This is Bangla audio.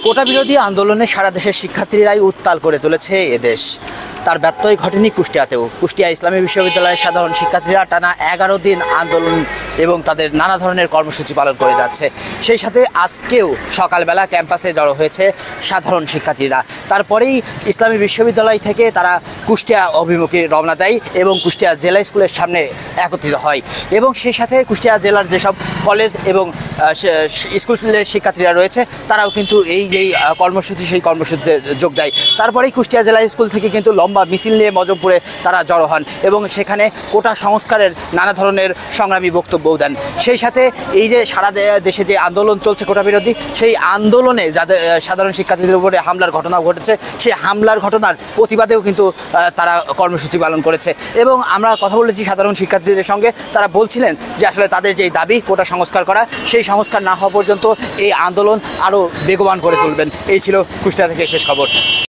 কোটা বিরোধী আন্দোলনে সারা দেশের শিক্ষার্থীরাই উত্তাল করে তুলেছে এদেশ। তার ব্যত্যয় ঘটেনি কুষ্টিয়াতেও। কুষ্টিয়া ইসলামী বিশ্ববিদ্যালয়ের সাধারণ শিক্ষার্থীরা টানা 11 দিন আন্দোলন এবং তাদের নানা ধরনের কর্মসূচি পালন করে যাচ্ছে। সেই সাথে আজকেও সকালবেলা ক্যাম্পাসে জড়ো হয়েছে সাধারণ শিক্ষার্থীরা। তারপরেই ইসলামী বিশ্ববিদ্যালয় থেকে তারা কুষ্টিয়া অভিমুখে রওনা দেয় এবং কুষ্টিয়া জেলা স্কুলের সামনে একত্রিত হয়। এবং সেই সাথে কুষ্টিয়া জেলার যেসব কলেজ এবং স্কুলের শিক্ষার্থীরা রয়েছে তারাও কিন্তু এই যেই কর্মসূচি সেই কর্মসূচিতে যোগ দেয়। তারপরেই কুষ্টিয়া জেলা স্কুল থেকে কিন্তু লম্বা মিছিল নিয়ে মজমপুরে তারা জড়ো হন এবং সেখানে কোটা সংস্কারের নানা ধরনের সংগ্রামী বক্তব্যও দেন। সেই সাথে এই যে সারা দেশে যে আন্দোলন চলছে কোটা বিরোধী, সেই আন্দোলনে যাদের সাধারণ শিক্ষার্থীদের উপরে হামলার ঘটনা ঘটেছে, সেই হামলার ঘটনার প্রতিবাদেও কিন্তু তারা কর্মসূচি পালন করেছে। এবং আমরা কথা বলেছি সাধারণ শিক্ষার্থীদের সঙ্গে, তারা বলছিলেন যে আসলে তাদের যেই দাবি কোটা সংস্কার করা, সেই সংস্কার না হওয়া পর্যন্ত এই আন্দোলন আরও বেগবান করে তুলবেন। এই ছিল কুষ্টিয়া থেকে শেষ খবর।